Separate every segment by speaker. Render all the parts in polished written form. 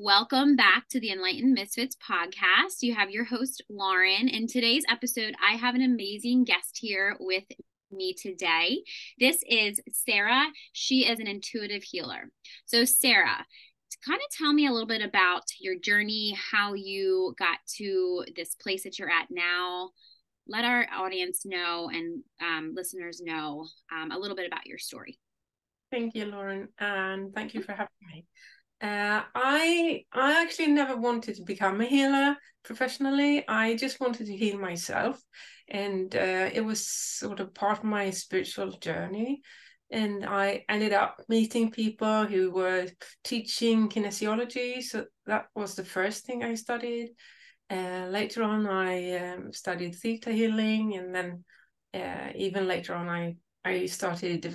Speaker 1: Welcome back to the Enlightened Misfits podcast. You have your host, Lauren. In today's episode, I have an amazing guest here with me today. This is Sara. She is an intuitive healer. So, Sara, kind of tell me a little bit about your journey, how you got to this place that you're at now. Let our audience know and listeners know a little bit about your story.
Speaker 2: Thank you, Lauren, and thank you for having me. I actually never wanted to become a healer professionally. I just wanted to heal myself, and it was sort of part of my spiritual journey. And I ended up meeting people who were teaching kinesiology, so that was the first thing I studied. Later on, I studied theta healing, and then even later on, I started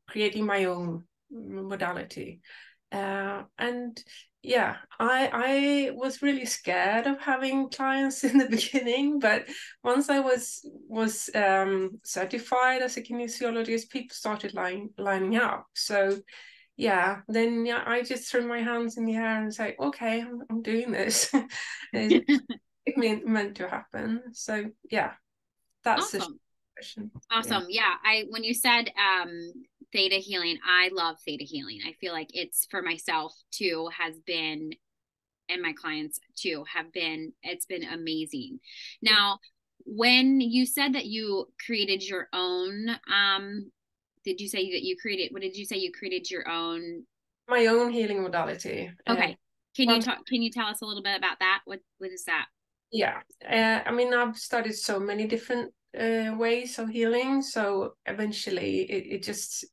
Speaker 2: creating my own modality. And yeah, I was really scared of having clients in the beginning, but once I was certified as a kinesiologist, people started lining up. So yeah, then yeah, I just threw my hands in the air and say, okay, I'm doing this. It meant to happen. So yeah, that's the
Speaker 1: Awesome.
Speaker 2: question. Yeah.
Speaker 1: Awesome. Yeah. When you said theta healing, I love theta healing. I feel like it's for myself too, has been, and my clients too have been, it's been amazing. Now, when you said that you created your own, did you say that you created, what did you say you created your own?
Speaker 2: My own healing modality.
Speaker 1: Okay. Can you
Speaker 2: Once
Speaker 1: talk, can you tell us a little bit about that? What is that?
Speaker 2: Yeah, I mean, I've studied so many different ways of healing, so eventually it just,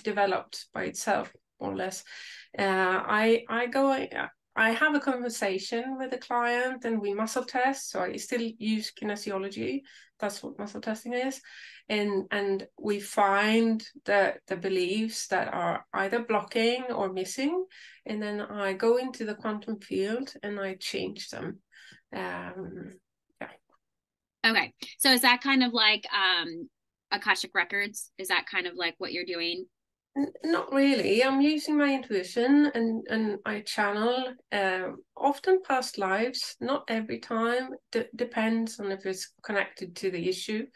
Speaker 2: developed by itself, more or less. I have a conversation with the client and we muscle test, so I still use kinesiology. That's what muscle testing is. And we find the beliefs that are either blocking or missing, and then I go into the quantum field and I change them. Yeah.
Speaker 1: Okay. So is that kind of like Akashic Records? Is that kind of like what you're doing?
Speaker 2: Not really. I'm using my intuition and I channel often past lives, not every time. Depends on if it's connected to the issue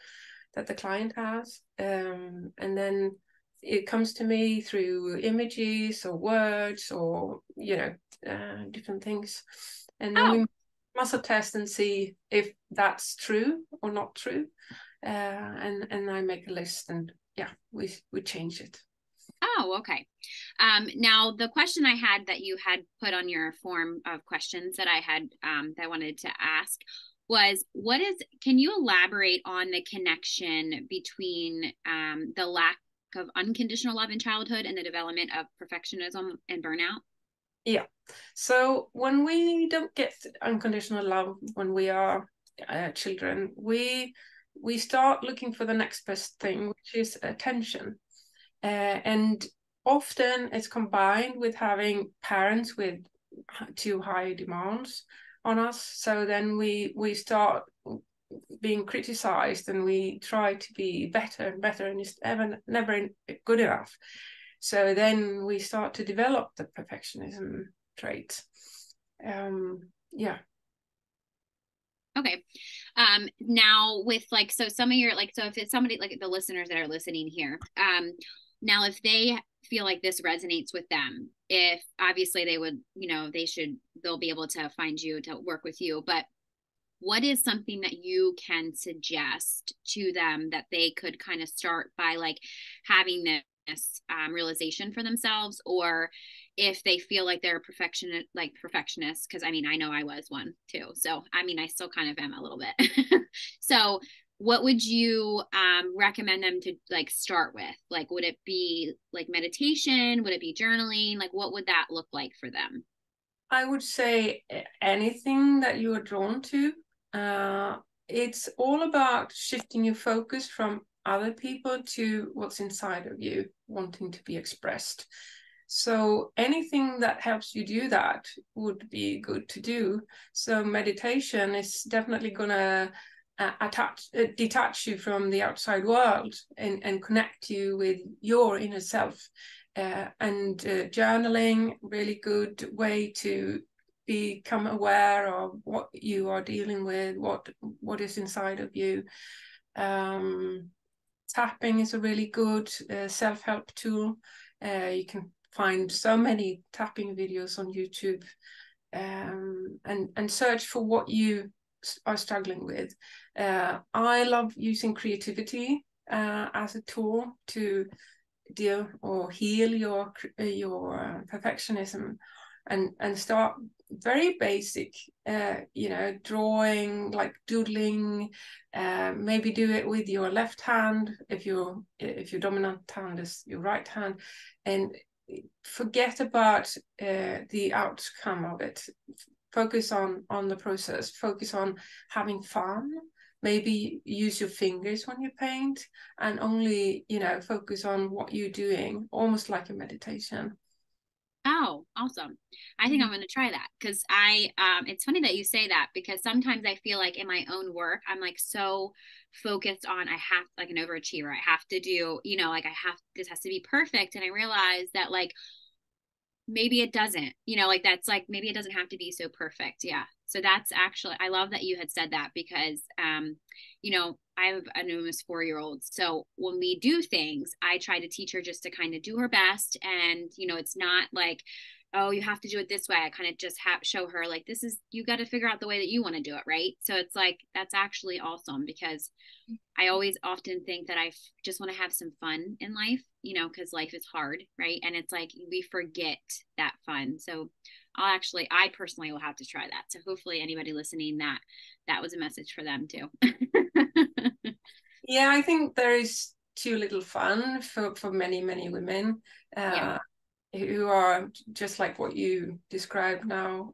Speaker 2: that the client has. And then it comes to me through images or words or, different things. And then
Speaker 1: Oh,
Speaker 2: we muscle test and see if that's true or not true. And I make a list and yeah, we change it.
Speaker 1: oh, okay. Now the question I had that you had put on your form of questions that I had that I wanted to ask was can you elaborate on the connection between the lack of unconditional love in childhood and the development of perfectionism and burnout?
Speaker 2: Yeah. So when we don't get unconditional love when we are children, we start looking for the next best thing, which is attention. And often it's combined with having parents with too high demands on us. So then we start being criticized and we try to be better and better, and it's never good enough. So then we start to develop the perfectionism traits. Yeah.
Speaker 1: Okay. Now with like, so some of your, like, so if it's somebody like the listeners that are listening here, now if they feel like this resonates with them, if obviously they would, they'll be able to find you to work with you, but what is something that you can suggest to them that they could kind of start by like having this realization for themselves, or if they feel like they're perfectionists, because I mean I know I was one too, so I mean I still kind of am a little bit. So what would you recommend them to like start with? Like, would it be like meditation? Would it be journaling? Like, what would that look like for them?
Speaker 2: I would say anything that you are drawn to. It's all about shifting your focus from other people to what's inside of you wanting to be expressed. So anything that helps you do that would be good to do. So meditation is definitely going to detach you from the outside world and connect you with your inner self. and journaling, really good way to become aware of what you are dealing with, what is inside of you. Tapping is a really good self-help tool. You can find so many tapping videos on YouTube, and search for what you are struggling with. I love using creativity as a tool to deal or heal your perfectionism, and start very basic, drawing, like doodling. Maybe do it with your left hand if your dominant hand is your right hand, and forget about the outcome of it. Focus on the process. Focus on having fun. Maybe use your fingers when you paint, and only focus on what you're doing, almost like a meditation.
Speaker 1: Oh, awesome. I think I'm going to try that because it's funny that you say that because sometimes I feel like in my own work, I'm like so focused on, I have like an overachiever. I have to do, like this has to be perfect. And I realize that like, maybe it doesn't, like that's like, maybe it doesn't have to be so perfect. Yeah. So that's actually, I love that you had said that because, I have an almost 4-year-old. So when we do things, I try to teach her just to kind of do her best. And, it's not like, oh, you have to do it this way. I kind of just show her like, you got to figure out the way that you want to do it. Right. So it's like, that's actually awesome because I always often think that I just want to have some fun in life, because life is hard, right? And it's like we forget that fun. So I personally will have to try that. So hopefully anybody listening that was a message for them too.
Speaker 2: Yeah, I think there is too little fun for many women.
Speaker 1: Yeah.
Speaker 2: Who are just like what you described now.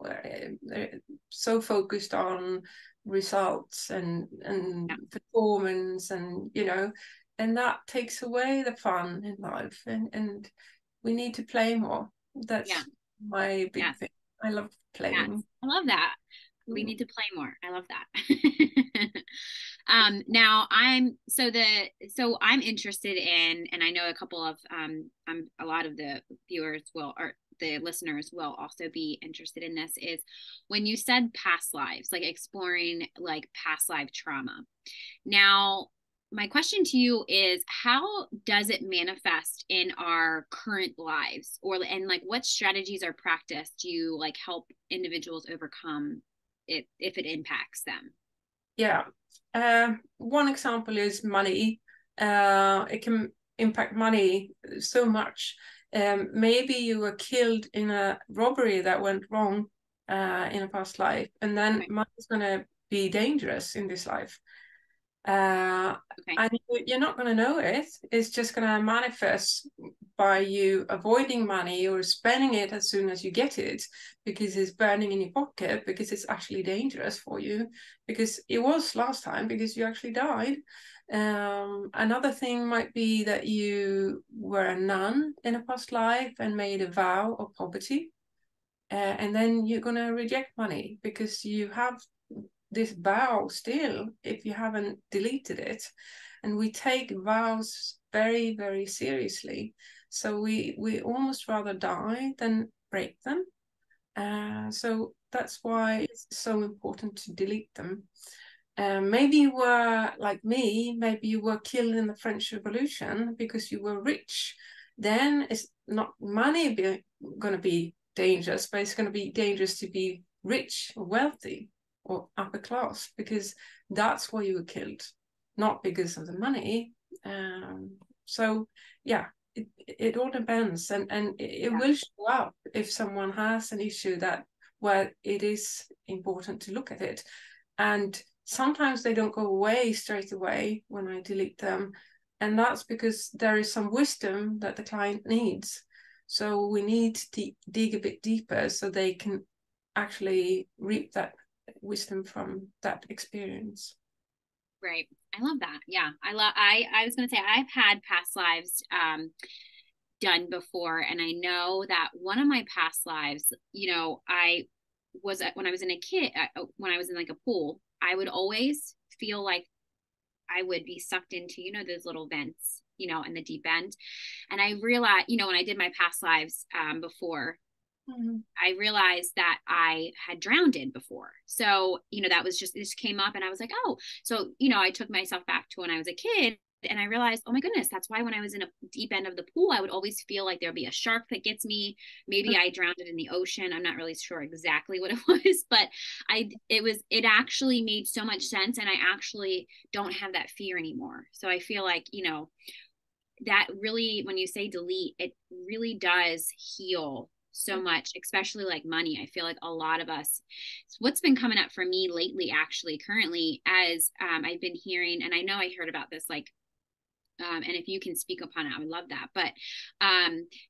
Speaker 2: They're so focused on results and
Speaker 1: Yeah.
Speaker 2: performance, and that takes away the fun in life. And we need to play more.
Speaker 1: Yeah.
Speaker 2: That's my big
Speaker 1: Yes.
Speaker 2: thing. I love
Speaker 1: Yes.
Speaker 2: playing.
Speaker 1: I love that. We
Speaker 2: Mm.
Speaker 1: need to play more. I love that. Now I'm interested in, and I know a couple of a lot of the viewers will, or the listeners will also be interested in this, is when you said past lives, like exploring like past life trauma. Now, my question to you is, how does it manifest in our current lives, and like what strategies or practice do you like help individuals overcome it if it impacts them?
Speaker 2: Yeah. One example is money. It can impact money so much. Maybe you were killed in a robbery that went wrong in a past life, and then
Speaker 1: Okay.
Speaker 2: money is going to be dangerous in this life. Uh,
Speaker 1: Okay.
Speaker 2: and you're not going to know it. It's just going to manifest by you avoiding money or spending it as soon as you get it, because it's burning in your pocket, because it's actually dangerous for you, because it was last time, because you actually died. Another thing might be that you were a nun in a past life and made a vow of poverty. And then you're going to reject money because you have this vow still if you haven't deleted it. And we take vows very, very seriously. So we almost rather die than break them. So that's why it's so important to delete them. Maybe you were like me, maybe you were killed in the French Revolution because you were rich. Then it's not money going to be dangerous, but it's going to be dangerous to be rich or wealthy or upper class, because that's why you were killed, not because of the money. So yeah, it all depends, and it
Speaker 1: Yeah.
Speaker 2: will show up if someone has an issue that where it is important to look at it. And sometimes they don't go away straight away when I delete them, and that's because there is some wisdom that the client needs. So we need to dig a bit deeper so they can actually reap that wisdom from that experience.
Speaker 1: Right. I love that. Yeah. I was going to say I've had past lives done before, and I know that one of my past lives, I was when I was in a kid, when I was in like a pool, I would always feel like I would be sucked into, those little vents in the deep end. And I realized, when I did my past lives before, I realized that I had drowned in before. So, that was this came up and I was like, oh, so, I took myself back to when I was a kid and I realized, oh my goodness, that's why when I was in a deep end of the pool, I would always feel like there'd be a shark that gets me. Maybe I drowned it in the ocean. I'm not really sure exactly what it was, but it actually made so much sense. And I actually don't have that fear anymore. So I feel like, that really, when you say delete, it really does heal so much, especially like money. I feel like a lot of us, what's been coming up for me lately, actually, currently, as I've been hearing, and I know I heard about this, like, and if you can speak upon it, I would love that. But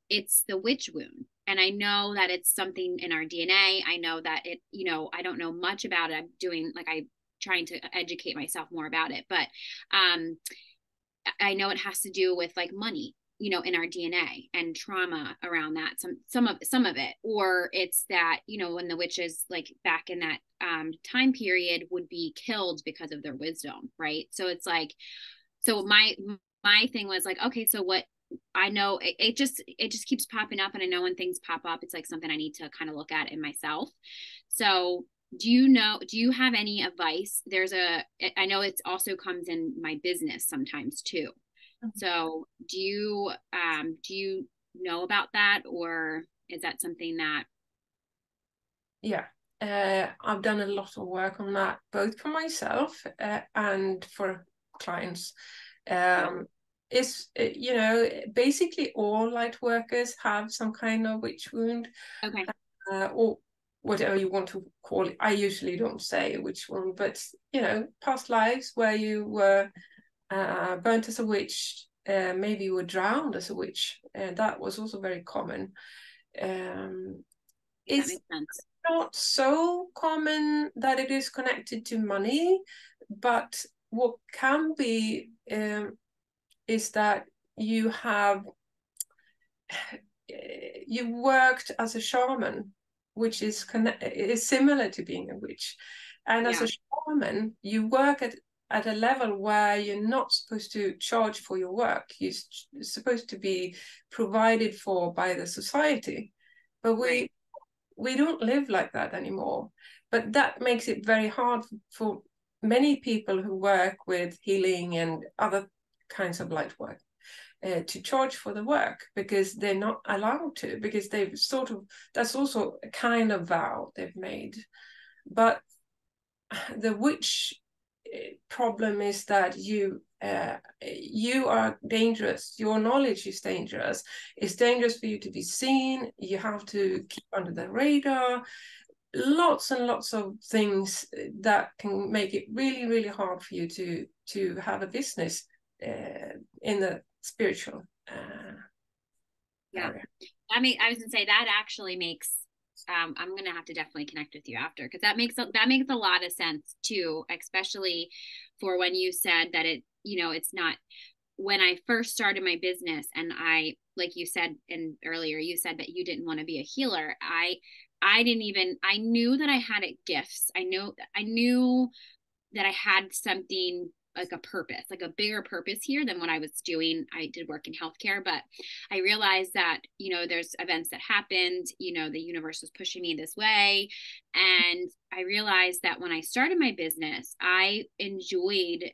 Speaker 1: it's the witch wound. And I know that it's something in our DNA. I know that I don't know much about it. I'm trying to educate myself more about it. But I know it has to do with like money, in our DNA and trauma around that, some of it, or it's that, when the witches like back in that time period would be killed because of their wisdom, right? So it's like, so my thing was like, okay, so what, I know it just keeps popping up, and I know when things pop up, it's like something I need to kind of look at in myself. So do you have any advice? I know it also comes in my business sometimes too. So do you know about that, or is that something that?
Speaker 2: Yeah, I've done a lot of work on that, both for myself and for clients. It's basically all light workers have some kind of witch wound,
Speaker 1: Okay.
Speaker 2: or whatever you want to call it. I usually don't say witch wound, but past lives where you were burnt as a witch, maybe you were drowned as a witch, and that was also very common.
Speaker 1: That
Speaker 2: It's
Speaker 1: makes sense.
Speaker 2: not so common that it is connected to money, but what can be is that you worked as a shaman, which is similar to being a witch. And as
Speaker 1: Yeah.
Speaker 2: a shaman, you work at a level where you're not supposed to charge for your work. You're supposed to be provided for by the society. But
Speaker 1: Right.
Speaker 2: we don't live like that anymore. But that makes it very hard for many people who work with healing and other kinds of light work to charge for the work, because they're not allowed to, because they've that's also a kind of vow they've made. But the witch problem is that you are dangerous. Your knowledge is dangerous. It's dangerous for you to be seen. You have to keep under the radar. Lots and lots of things that can make it really, really hard for you to have a business in the spiritual
Speaker 1: Yeah.
Speaker 2: area.
Speaker 1: I mean, I was gonna say that actually makes. I'm gonna have to definitely connect with you after, because that makes a lot of sense too, especially for when you said that it's not. When I first started my business, and like you said, and earlier you said that you didn't want to be a healer. I didn't even. I knew that I had gifts. I knew that I had something like a purpose, like a bigger purpose here than what I was doing. I did work in healthcare, but I realized that, there's events that happened, the universe was pushing me this way. And I realized that when I started my business, I enjoyed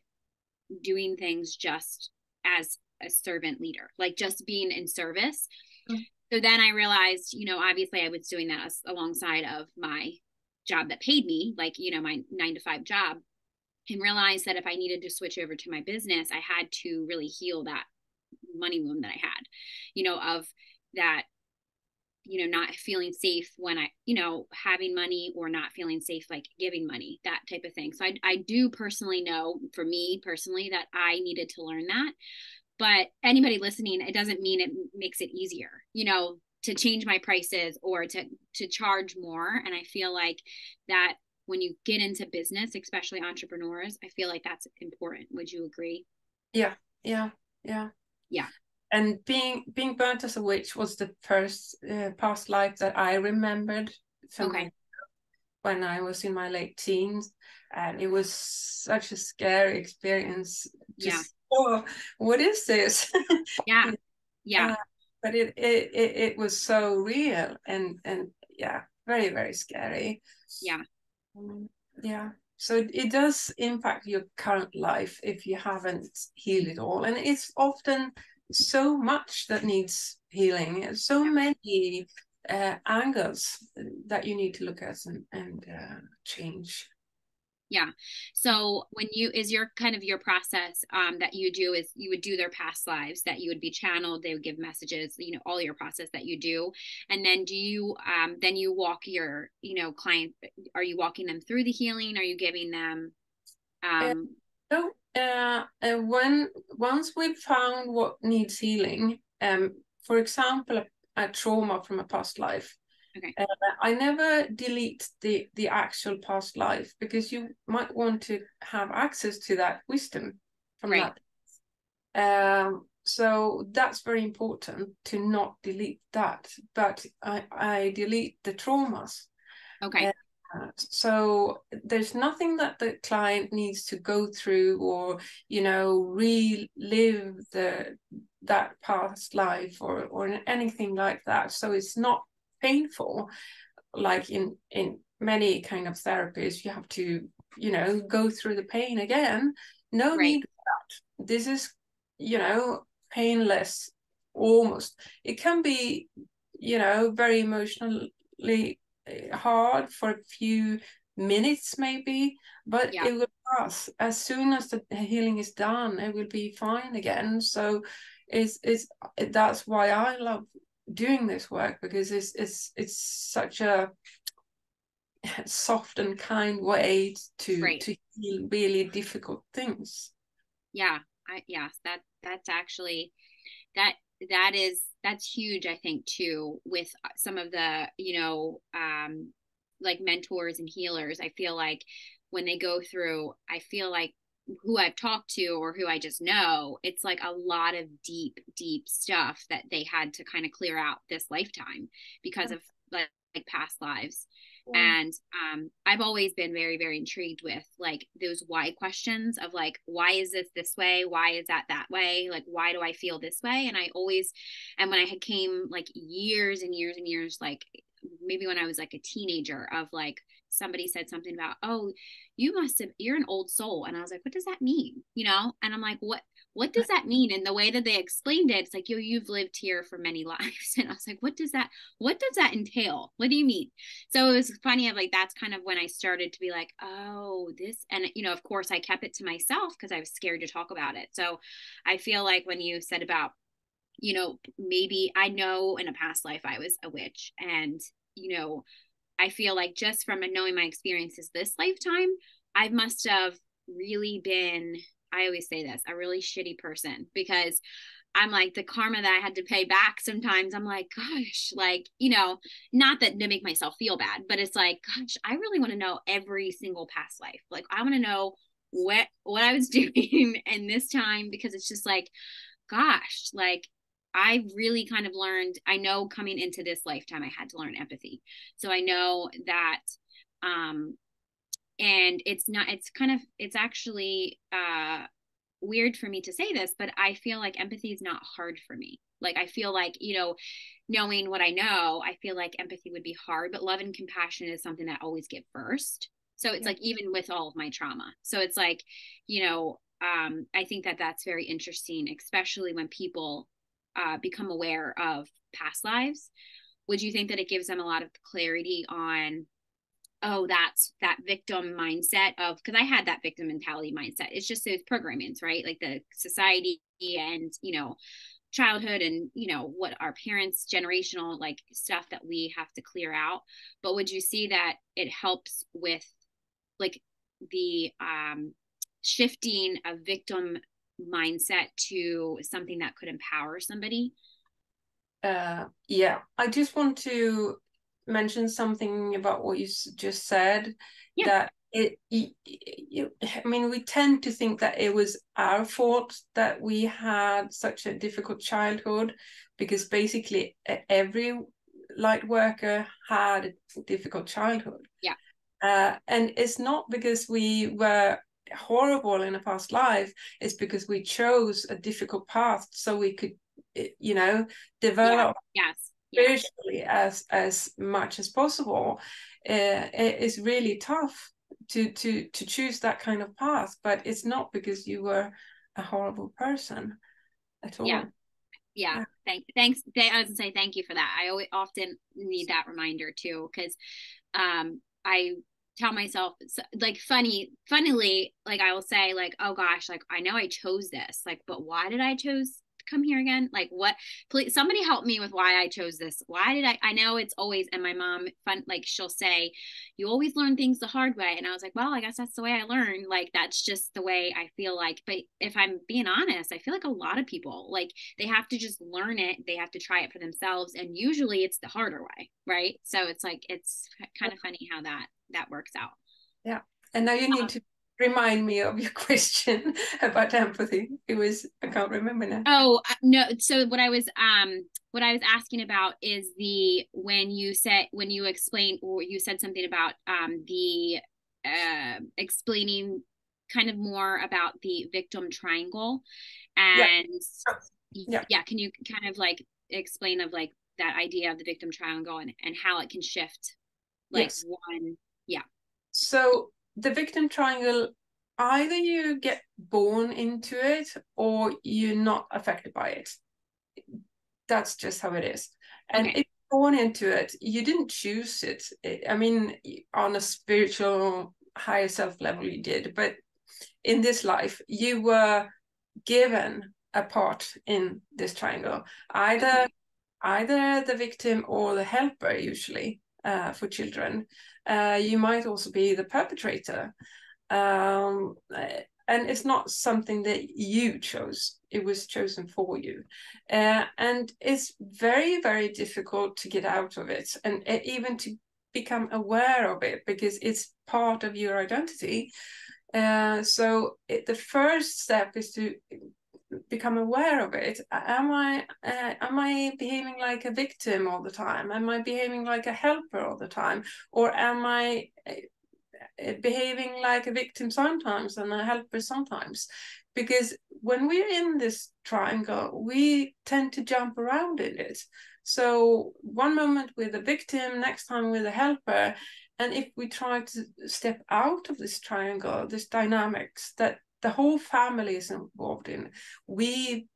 Speaker 1: doing things just as a servant leader, like just being in service.
Speaker 2: Mm.
Speaker 1: So then I realized, obviously I was doing that alongside of my job that paid me, like, my 9 to 5 job, and realized that if I needed to switch over to my business, I had to really heal that money wound that I had, of that, not feeling safe when having money, or not feeling safe, like giving money, that type of thing. So I do personally know, for me personally, that I needed to learn that. But anybody listening, it doesn't mean it makes it easier, to change my prices or to charge more. And I feel like that when you get into business, especially entrepreneurs, I feel like that's important. Would you agree?
Speaker 2: Yeah, yeah, yeah.
Speaker 1: Yeah.
Speaker 2: And being burnt as a witch was the first past life that I remembered for
Speaker 1: Okay.
Speaker 2: my when I was in my late teens, and it was such a scary experience to
Speaker 1: Yeah.
Speaker 2: oh, what is this?
Speaker 1: Yeah. Yeah.
Speaker 2: uh, but it was so real, and yeah, very, very scary.
Speaker 1: Yeah.
Speaker 2: Um, yeah. So it does impact your current life if you haven't healed it all. And it's often so much that needs healing, so
Speaker 1: Yeah.
Speaker 2: many angles that you need to look at and change.
Speaker 1: Yeah. So when you is your kind of your process that you do is you would do their past lives that you would be channeled, they would give messages, you know, all your process that you do. And then do you then you walk your, you know, client, are you walking them through the healing? Are you giving them
Speaker 2: Uh, so when once we've found what needs healing, for example, a trauma from a past life,
Speaker 1: okay,
Speaker 2: I never delete the actual past life because you might want to have access to that wisdom from
Speaker 1: right.
Speaker 2: that. So that's very important to not delete that, but I delete the traumas.
Speaker 1: Okay.
Speaker 2: So there's nothing that the client needs to go through or, relive that past life or anything like that. So it's not painful, like in many kind of therapies, you have to, go through the pain again. No
Speaker 1: Right.
Speaker 2: need for that. This is, painless almost. It can be, very emotionally hard for a few minutes maybe, but
Speaker 1: Yeah.
Speaker 2: it will pass. As soon as the healing is done, it will be fine again. So it's that's why I love doing this work, because it's such a soft and kind way
Speaker 1: Right.
Speaker 2: to heal really difficult things.
Speaker 1: Yeah. Yes, that's actually that that's huge, I think, too, with some of the, you know, like mentors and healers. I feel like when they go through, I feel like who I've talked to or who I just know, it's like a lot of deep stuff that they had to kind of clear out this lifetime because of like past lives.
Speaker 2: Yeah.
Speaker 1: And I've always been very, very intrigued with like those why questions of like, why is this way? Why is that way? Like, why do I feel this way? And I always, and when I had came like years and years and years, like maybe when I was like a teenager, of like somebody said something about, oh, you're an old soul. And I was like, what does that mean? You know? And I'm like, what does that mean? And the way that they explained it, it's like, you've lived here for many lives. And I was like, what does that entail? What do you mean? So it was funny of like, that's kind of when I started to be like, oh, this, and you know, of course I kept it to myself because I was scared to talk about it. So I feel like when you said about, you know, maybe I know in a past life I was a witch, and you know, I feel like just from knowing my experiences this lifetime, I must have really been, I always say this, a really shitty person, because I'm like the karma that I had to pay back sometimes. I'm like, gosh, like, you know, not that to make myself feel bad, but it's like, gosh, I really want to know every single past life. Like, I want to know what I was doing in this time, because it's just like, gosh, like I really kind of learned, I know coming into this lifetime, I had to learn empathy. So I know that, um, and it's not, it's kind of, it's actually, weird for me to say this, but I feel like empathy is not hard for me. Like, I feel like, you know, knowing what I know, I feel like empathy would be hard, but love and compassion is something that I always get first. So it's
Speaker 2: Yeah.
Speaker 1: like, even with all of my trauma. So it's like, you know, I think that that's very interesting, especially when people become aware of past lives. Would you think that it gives them a lot of clarity on, oh, that's that victim mindset of, because I had that victim mentality mindset. It's just those programmings, right? Like the society and, you know, childhood and, you know, what our parents' generational like stuff that we have to clear out. But would you see that it helps with like the shifting a victim mindset to something that could empower somebody?
Speaker 2: Yeah, I just want to mention something about what you just said,
Speaker 1: Yeah.
Speaker 2: that I mean, we tend to think that it was our fault that we had such a difficult childhood, because basically every light worker had a difficult childhood.
Speaker 1: Yeah.
Speaker 2: And it's not because we were horrible in a past life, is because we chose a difficult path so we could, develop spiritually as much as possible. It is really tough to choose that kind of path, but it's not because you were a horrible person at all.
Speaker 1: Thanks. I was gonna say thank you for that. I always often need that reminder too, because I tell myself, like, funnily, like, I will say, like, oh gosh, like, I know I chose this, like, but why did I chose to come here again? Like, what? Please, somebody help me with why I chose this. Why did I know it's always, and my mom, like, she'll say, you always learn things the hard way. And I was like, well, I guess that's the way I learn. Like, that's just the way I feel like. But if I'm being honest, I feel like a lot of people, like, they have to just learn it. They have to try it for themselves. And usually it's the harder way, right? So it's like, it's kind of funny how that works out.
Speaker 2: Yeah. And now you need to remind me of your question about empathy. I can't remember now.
Speaker 1: Oh, no. So what I was asking about is when you explained, or you said something about the explaining kind of more about the victim triangle, and can you kind of like explain of like that idea of the victim triangle and how it can shift, like, one.
Speaker 2: So the victim triangle, either you get born into it or you're not affected by it. That's just how it is. And if you're born into it, you didn't choose it. I mean, on a spiritual higher self level you did, but in this life you were given a part in this triangle, either the victim or the helper, usually for children. You might also be the perpetrator. And it's not something that you chose. It was chosen for you. And it's very, very difficult to get out of it, and even to become aware of it, because it's part of your identity. So the first step is to become aware of it. Am I behaving like a victim all the time? Am I behaving like a helper all the time? Or am I behaving like a victim sometimes and a helper sometimes? Because when we're in this triangle, we tend to jump around in it. So one moment we're the victim, next time we're the helper. And if we try to step out of this triangle, this dynamics that the whole family is involved in, we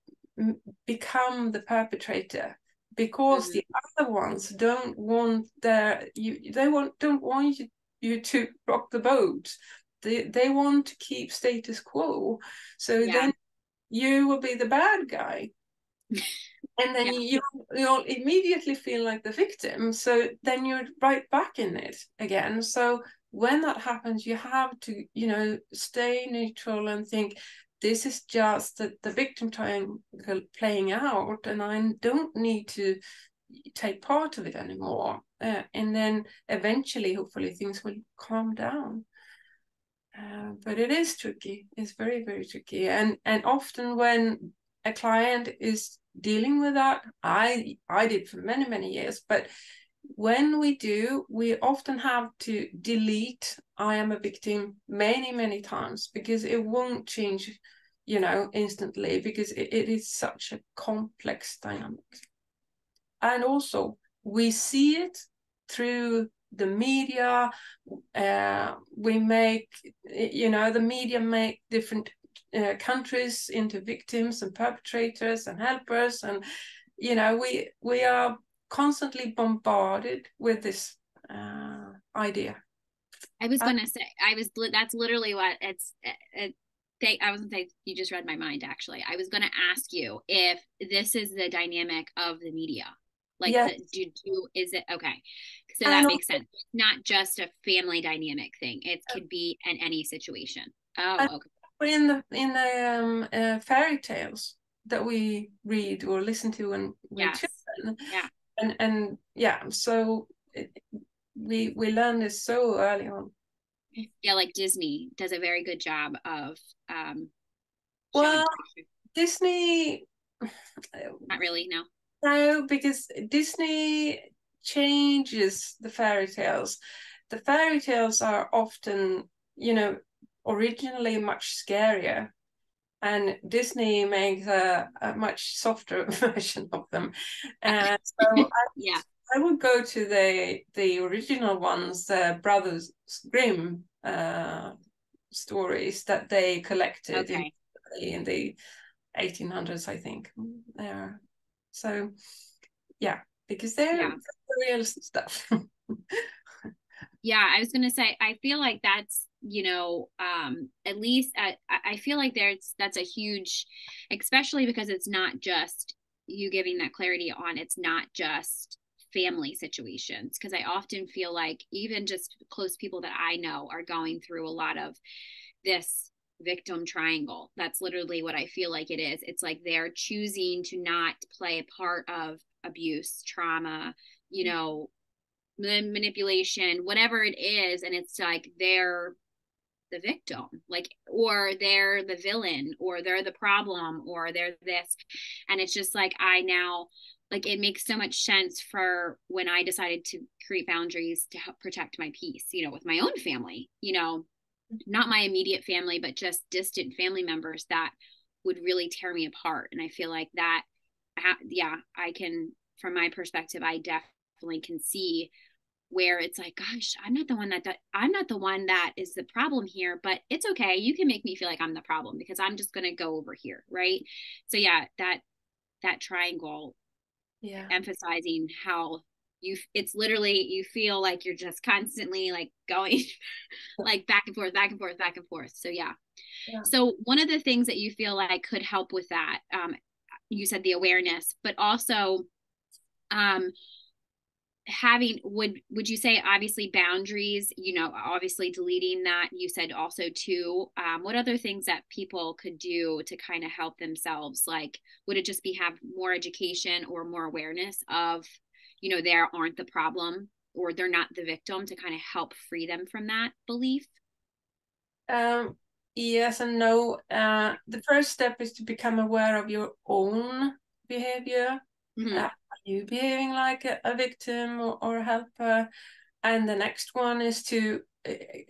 Speaker 2: become the perpetrator, because the other ones don't want don't want you to rock the boat. They want to keep status quo. So then you will be the bad guy. And then you'll immediately feel like the victim. So then you're right back in it again. So when that happens, you have to, stay neutral and think, this is just the victim triangle playing out, and I don't need to take part of it anymore. And then eventually, hopefully, things will calm down. But it is tricky. It's very, very tricky. And often when a client is dealing with that, I did for many, many years, but when we do, we often have to delete I am a victim many, many times, because it won't change, instantly, because it is such a complex dynamic. And also we see it through the media. We make, the media make different countries into victims and perpetrators and helpers, and we are constantly bombarded with this idea.
Speaker 1: I was going to say, that's literally what I was going to say, you just read my mind, actually. I was going to ask you if this is the dynamic of the media. Like, is it okay? So that makes sense. It's not just a family dynamic thing. It could be in any situation. Oh, okay.
Speaker 2: In the fairy tales that we read or listen to when we're children, so we learn this so early on.
Speaker 1: Yeah, like Disney does a very good job of
Speaker 2: well, Disney,
Speaker 1: not really, no.
Speaker 2: No, because Disney changes the fairy tales. The fairy tales are often, originally much scarier, and Disney makes a much softer version of them. And so
Speaker 1: Yeah.
Speaker 2: I would go to the original ones, the Brothers Grimm stories that they collected
Speaker 1: Okay.
Speaker 2: in the 1800s, I think. There, so yeah, because they're
Speaker 1: Yeah.
Speaker 2: real stuff.
Speaker 1: Yeah, I was gonna say, I feel like that's, at least I feel like that's a huge, especially because it's not just you giving that clarity on, it's not just family situations. Because I often feel like even just close people that I know are going through a lot of this victim triangle. That's literally what I feel like it is. It's like they're choosing to not play a part of abuse, trauma, you know, manipulation, whatever it is, and it's like they're the victim, like, or they're the villain, or they're the problem, or they're this. And it's just like, I now, like, it makes so much sense for when I decided to create boundaries to help protect my peace, with my own family, not my immediate family, but just distant family members that would really tear me apart. And I feel like that, yeah, I can, from my perspective, I definitely can see where it's like, gosh, I'm not the one that is the problem here, but it's okay. You can make me feel like I'm the problem because I'm just going to go over here. Right. So yeah, that triangle,
Speaker 2: Yeah.
Speaker 1: emphasizing how it's literally, you feel like you're just constantly like going like back and forth, back and forth, back and forth. So yeah.
Speaker 2: Yeah.
Speaker 1: So one of the things that you feel like could help with that, you said the awareness, but also, um, would you say, obviously boundaries, obviously deleting that, you said also too, what other things that people could do to kind of help themselves? Like, would it just be have more education or more awareness of, they aren't the problem, or they're not the victim, to kind of help free them from that belief?
Speaker 2: Um, yes and no. The first step is to become aware of your own behavior.
Speaker 1: Mm-hmm.
Speaker 2: Are you behaving like a victim or a helper? And the next one is to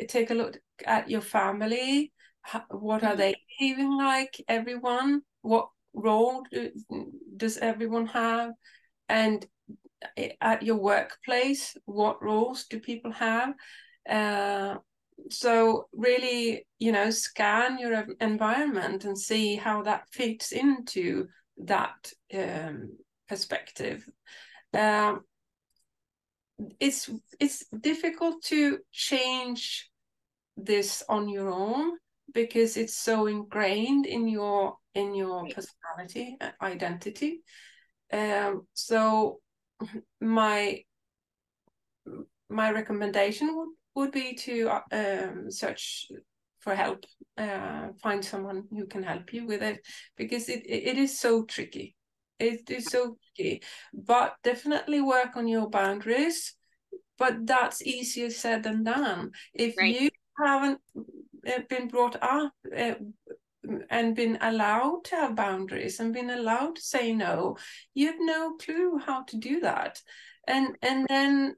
Speaker 2: take a look at your family. What are
Speaker 1: Mm-hmm.
Speaker 2: they behaving like? Everyone? What role does everyone have? And at your workplace, what roles do people have? Uh, so really, scan your environment and see how that fits into that perspective. Um, it's difficult to change this on your own because it's so ingrained in your
Speaker 1: Right.
Speaker 2: personality identity. So my my recommendation would be to search for help, find someone who can help you with it, because it is so tricky. It is so tricky, but definitely work on your boundaries. But that's easier said than done. If
Speaker 1: Right.
Speaker 2: you haven't been brought up and been allowed to have boundaries and been allowed to say no, you have no clue how to do that. And then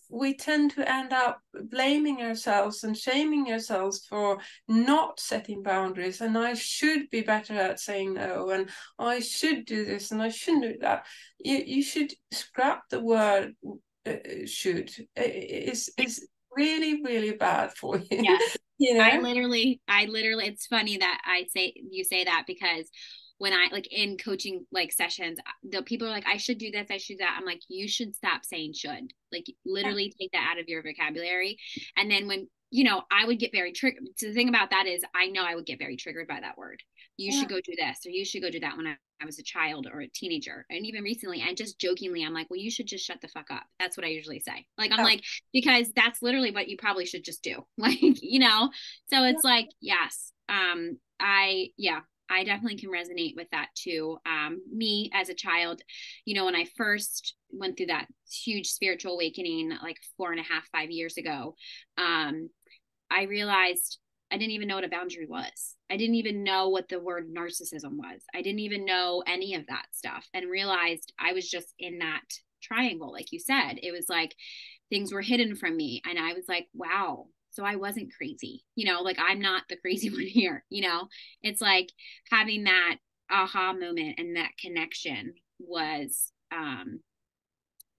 Speaker 2: we tend to end up blaming ourselves and shaming ourselves for not setting boundaries. And I should be better at saying no, and I should do this and I shouldn't do that. You should scrap the word should. Is really, really bad for you.
Speaker 1: Yes.
Speaker 2: You know?
Speaker 1: I literally, it's funny that you say that, because when I, like, in coaching like sessions, the people are like, I should do this, I should do that. I'm like, you should stop saying should. Like, literally take that out of your vocabulary. And then when, I would get very triggered. So the thing about that is, I know I would get very triggered by that word. You
Speaker 2: Yeah.
Speaker 1: should go do this, or you should go do that, when I was a child or a teenager. And even recently, I just jokingly, I'm like, well, you should just shut the fuck up. That's what I usually say. Like, I'm
Speaker 2: Yeah.
Speaker 1: like, because that's literally what you probably should just do. Like, so
Speaker 2: Yeah.
Speaker 1: it's like, yes, I definitely can resonate with that too. Me as a child, when I first went through that huge spiritual awakening, like 4.5, 5 years ago, I realized I didn't even know what a boundary was. I didn't even know what the word narcissism was. I didn't even know any of that stuff, and realized I was just in that triangle. Like you said, it was like things were hidden from me. And I was like, wow. so I wasn't crazy, like I'm not the crazy one here, it's like having that aha moment and that connection was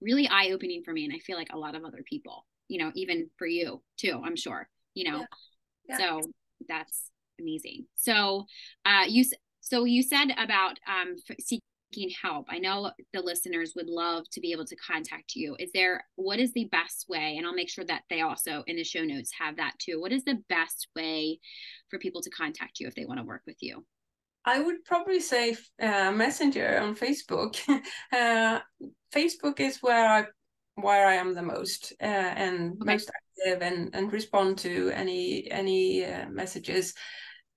Speaker 1: really eye-opening for me. And I feel like a lot of other people, even for you too, I'm sure,
Speaker 2: Yeah. Yeah.
Speaker 1: so that's amazing. So you said about seeking help. I know the listeners would love to be able to contact you. What is the best way? And I'll make sure that they also in the show notes have that too. What is the best way for people to contact you if they want to work with you?
Speaker 2: I would probably say Messenger on Facebook. Facebook is where I am the most and
Speaker 1: Okay.
Speaker 2: most active and respond to any messages.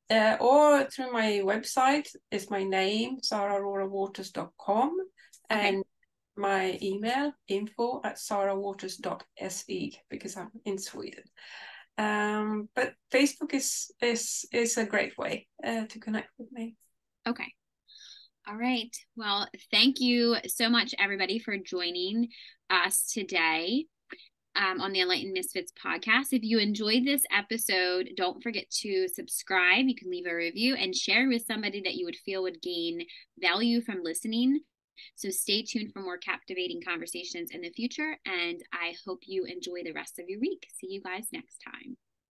Speaker 2: Or through my website is my name, saraaurora.waters.com,
Speaker 1: Okay.
Speaker 2: and my email, info@sarawaters.se, because I'm in Sweden. But Facebook is a great way to connect with me.
Speaker 1: Okay. All right. Well, thank you so much, everybody, for joining us today on the Enlightened Misfits podcast. If you enjoyed this episode, don't forget to subscribe. You can leave a review and share with somebody that you would feel would gain value from listening. So stay tuned for more captivating conversations in the future. And I hope you enjoy the rest of your week. See you guys next time.